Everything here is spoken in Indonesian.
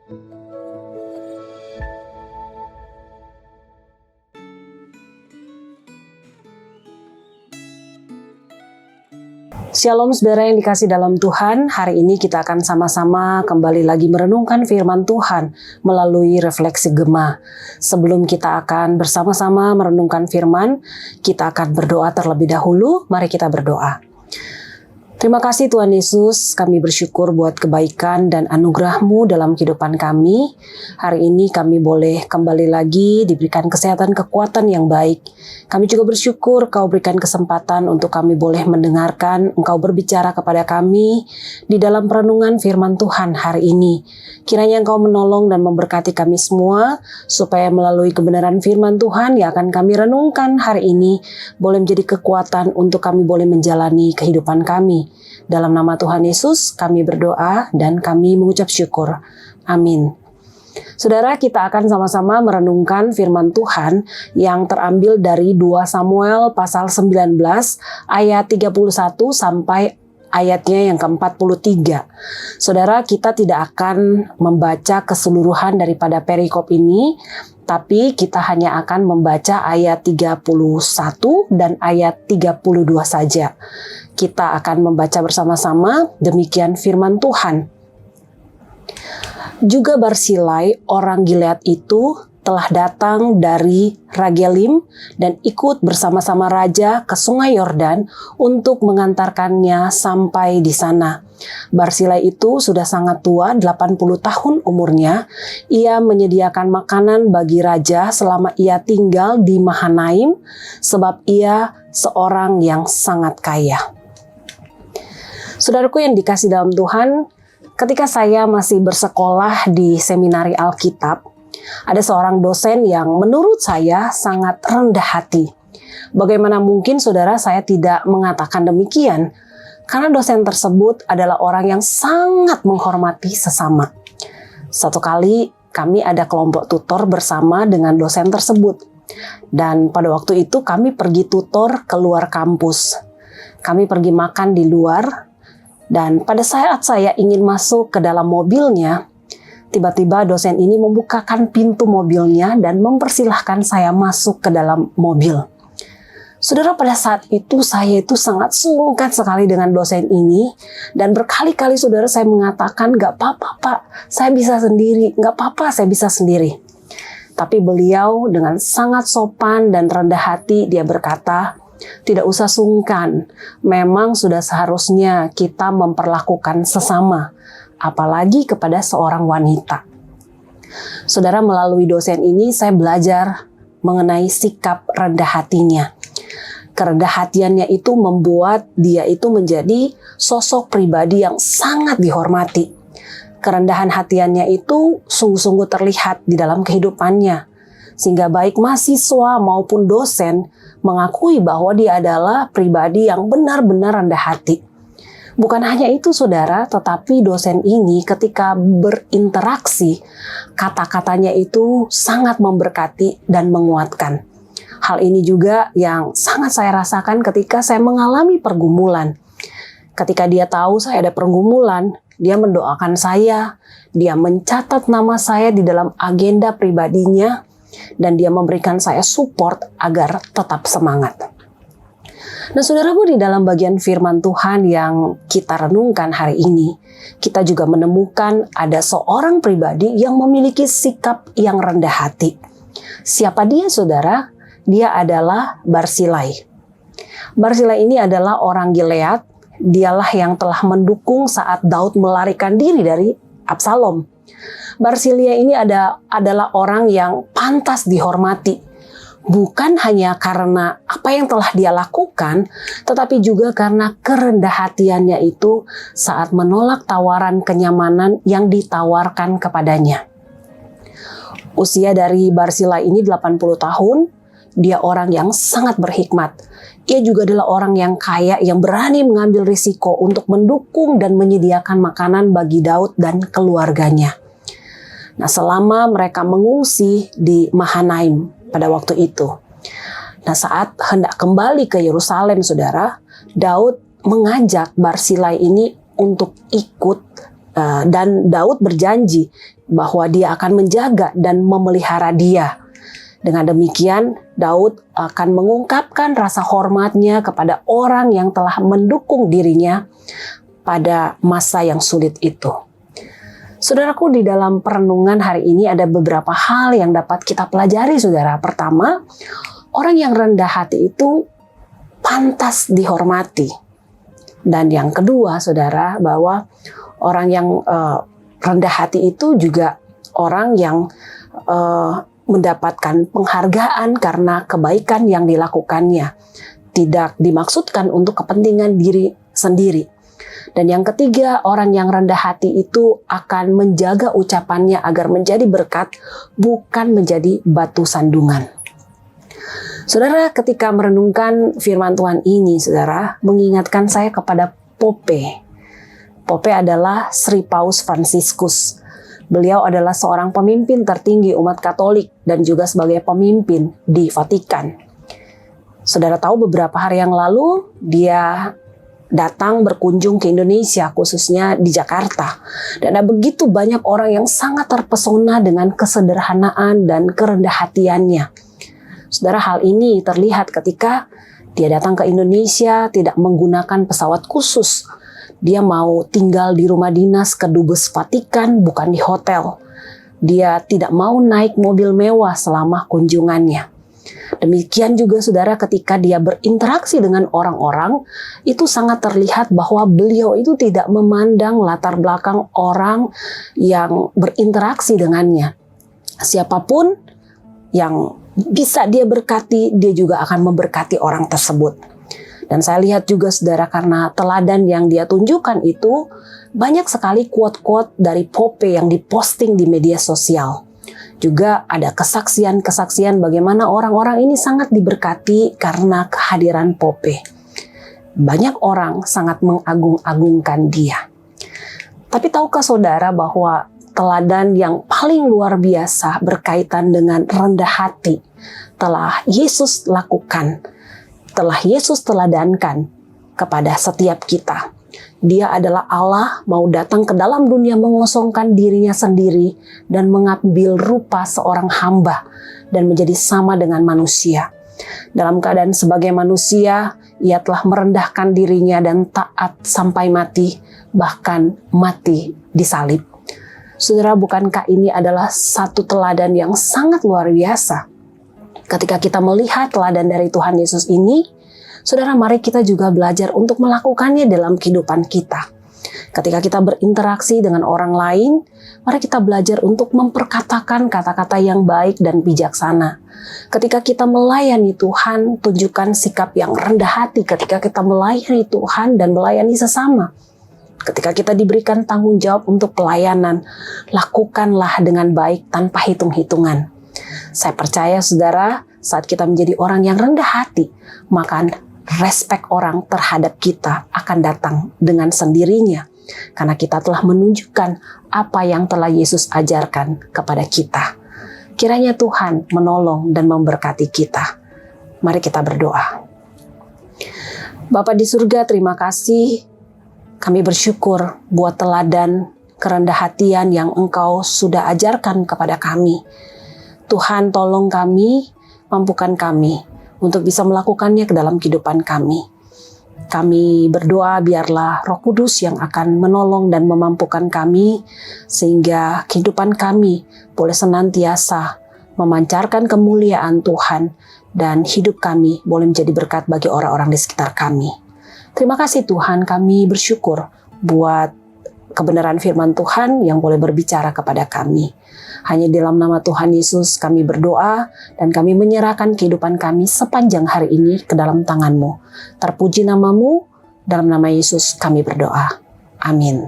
Shalom saudara yang dikasih dalam Tuhan, hari ini kita akan sama-sama kembali lagi merenungkan firman Tuhan melalui refleksi Gema. Sebelum kita akan bersama-sama merenungkan firman, kita akan berdoa terlebih dahulu. Mari kita berdoa. Terima kasih Tuhan Yesus, kami bersyukur buat kebaikan dan anugerah-Mu dalam kehidupan kami. Hari ini kami boleh kembali lagi diberikan kesehatan, kekuatan yang baik. Kami juga bersyukur Kau berikan kesempatan untuk kami boleh mendengarkan Engkau berbicara kepada kami di dalam perenungan firman Tuhan hari ini. Kiranya Engkau menolong dan memberkati kami semua, supaya melalui kebenaran firman Tuhan yang akan kami renungkan hari ini, boleh menjadi kekuatan untuk kami boleh menjalani kehidupan kami. Dalam nama Tuhan Yesus kami berdoa dan kami mengucap syukur. Amin. Saudara, kita akan sama-sama merenungkan firman Tuhan yang terambil dari 2 Samuel pasal 19 ayat 31 sampai ayatnya yang ke-43. Saudara, kita tidak akan membaca keseluruhan daripada perikop ini, tapi kita hanya akan membaca ayat 31 dan ayat 32 saja. Kita akan membaca bersama-sama, demikian firman Tuhan. Juga Barsilai orang Gilead itu telah datang dari Ragelim dan ikut bersama-sama raja ke sungai Yordan untuk mengantarkannya sampai di sana. Barsilai itu sudah sangat tua, 80 tahun umurnya. Ia menyediakan makanan bagi raja selama ia tinggal di Mahanaim, sebab ia seorang yang sangat kaya. Saudaraku yang dikasih dalam Tuhan, ketika saya masih bersekolah di seminari Alkitab, ada seorang dosen yang menurut saya sangat rendah hati. Bagaimana mungkin saudara saya tidak mengatakan demikian? Karena dosen tersebut adalah orang yang sangat menghormati sesama. Satu kali kami ada kelompok tutor bersama dengan dosen tersebut. Dan pada waktu itu kami pergi tutor ke luar kampus. Kami pergi makan di luar. Dan pada saat saya ingin masuk ke dalam mobilnya, tiba-tiba dosen ini membukakan pintu mobilnya dan mempersilahkan saya masuk ke dalam mobil. Saudara, pada saat itu saya itu sangat sungkan sekali dengan dosen ini, dan berkali-kali saudara saya mengatakan, "Gak apa-apa Pak, saya bisa sendiri, gak apa-apa saya bisa sendiri." Tapi beliau dengan sangat sopan dan rendah hati dia berkata, "Tidak usah sungkan, memang sudah seharusnya kita memperlakukan sesama, apalagi kepada seorang wanita." Saudara, melalui dosen ini saya belajar mengenai sikap rendah hatinya. Kerendah hatiannya itu membuat dia itu menjadi sosok pribadi yang sangat dihormati. Kerendahan hatiannya itu sungguh-sungguh terlihat di dalam kehidupannya, sehingga baik mahasiswa maupun dosen mengakui bahwa dia adalah pribadi yang benar-benar rendah hati. Bukan hanya itu saudara, tetapi dosen ini ketika berinteraksi, kata-katanya itu sangat memberkati dan menguatkan. Hal ini juga yang sangat saya rasakan ketika saya mengalami pergumulan. Ketika dia tahu saya ada pergumulan, dia mendoakan saya, dia mencatat nama saya di dalam agenda pribadinya, dan dia memberikan saya support agar tetap semangat. Nah saudaraku, di dalam bagian firman Tuhan yang kita renungkan hari ini, kita juga menemukan ada seorang pribadi yang memiliki sikap yang rendah hati. Siapa dia saudara? Dia adalah Barsilai. Barsilai ini adalah orang Gilead. Dialah yang telah mendukung saat Daud melarikan diri dari Absalom. Barsilai ini adalah orang yang pantas dihormati. Bukan hanya karena apa yang telah dia lakukan, tetapi juga karena kerendah hatiannya itu saat menolak tawaran kenyamanan yang ditawarkan kepadanya. Usia dari Barsilai ini 80 tahun. Dia orang yang sangat berhikmat. Ia juga adalah orang yang kaya, yang berani mengambil risiko untuk mendukung dan menyediakan makanan bagi Daud dan keluarganya. Nah, selama mereka mengungsi di Mahanaim pada waktu itu. Nah, saat hendak kembali ke Yerusalem, saudara, Daud mengajak Barsilai ini untuk ikut dan Daud berjanji bahwa dia akan menjaga dan memelihara dia. Dengan demikian, Daud akan mengungkapkan rasa hormatnya kepada orang yang telah mendukung dirinya pada masa yang sulit itu. Saudaraku, di dalam perenungan hari ini ada beberapa hal yang dapat kita pelajari, saudara. Pertama, orang yang rendah hati itu pantas dihormati. Dan yang kedua, saudara, bahwa orang yang rendah hati itu juga orang yang mendapatkan penghargaan karena kebaikan yang dilakukannya. Tidak dimaksudkan untuk kepentingan diri sendiri. Dan yang ketiga, orang yang rendah hati itu akan menjaga ucapannya agar menjadi berkat, bukan menjadi batu sandungan. Saudara, ketika merenungkan firman Tuhan ini, saudara, mengingatkan saya kepada Pope. Pope adalah Sri Paus Fransiskus. Beliau adalah seorang pemimpin tertinggi umat Katolik dan juga sebagai pemimpin di Vatikan. Saudara tahu beberapa hari yang lalu dia datang berkunjung ke Indonesia, khususnya di Jakarta. Dan ada begitu banyak orang yang sangat terpesona dengan kesederhanaan dan kerendah hatiannya. Saudara, hal ini terlihat ketika dia datang ke Indonesia tidak menggunakan pesawat khusus. Dia mau tinggal di rumah dinas kedubes Vatikan, bukan di hotel. Dia tidak mau naik mobil mewah selama kunjungannya. Demikian juga saudara, ketika dia berinteraksi dengan orang-orang, itu sangat terlihat bahwa beliau itu tidak memandang latar belakang orang yang berinteraksi dengannya. Siapapun yang bisa dia berkati, dia juga akan memberkati orang tersebut. Dan saya lihat juga saudara, karena teladan yang dia tunjukkan itu, banyak sekali quote-quote dari Pope yang diposting di media sosial. Juga ada kesaksian-kesaksian bagaimana orang-orang ini sangat diberkati karena kehadiran Pope. Banyak orang sangat mengagung-agungkan dia. Tapi tahukah saudara bahwa teladan yang paling luar biasa berkaitan dengan rendah hati telah Yesus lakukan, telah Yesus teladankan kepada setiap kita. Dia adalah Allah mau datang ke dalam dunia mengosongkan dirinya sendiri dan mengambil rupa seorang hamba dan menjadi sama dengan manusia. Dalam keadaan sebagai manusia, ia telah merendahkan dirinya dan taat sampai mati, bahkan mati disalib. Saudara, bukankah ini adalah satu teladan yang sangat luar biasa? Ketika kita melihat teladan dari Tuhan Yesus ini, saudara, mari kita juga belajar untuk melakukannya dalam kehidupan kita. Ketika kita berinteraksi dengan orang lain, mari kita belajar untuk memperkatakan kata-kata yang baik dan bijaksana. Ketika kita melayani Tuhan, tunjukkan sikap yang rendah hati ketika kita melayani Tuhan dan melayani sesama. Ketika kita diberikan tanggung jawab untuk pelayanan, lakukanlah dengan baik tanpa hitung-hitungan. Saya percaya saudara, saat kita menjadi orang yang rendah hati, maka respek orang terhadap kita akan datang dengan sendirinya. Karena kita telah menunjukkan apa yang telah Yesus ajarkan kepada kita. Kiranya Tuhan menolong dan memberkati kita. Mari kita berdoa. Bapa di surga, terima kasih. Kami bersyukur buat teladan kerendah hatian yang Engkau sudah ajarkan kepada kami. Tuhan, tolong kami, mampukan kami untuk bisa melakukannya ke dalam kehidupan kami. Kami berdoa biarlah Roh Kudus yang akan menolong dan memampukan kami, sehingga kehidupan kami boleh senantiasa memancarkan kemuliaan Tuhan, dan hidup kami boleh menjadi berkat bagi orang-orang di sekitar kami. Terima kasih Tuhan, kami bersyukur buat kebenaran firman Tuhan yang boleh berbicara kepada kami. Hanya dalam nama Tuhan Yesus kami berdoa dan kami menyerahkan kehidupan kami sepanjang hari ini ke dalam tangan-Mu. Terpuji nama-Mu, dalam nama Yesus kami berdoa. Amin.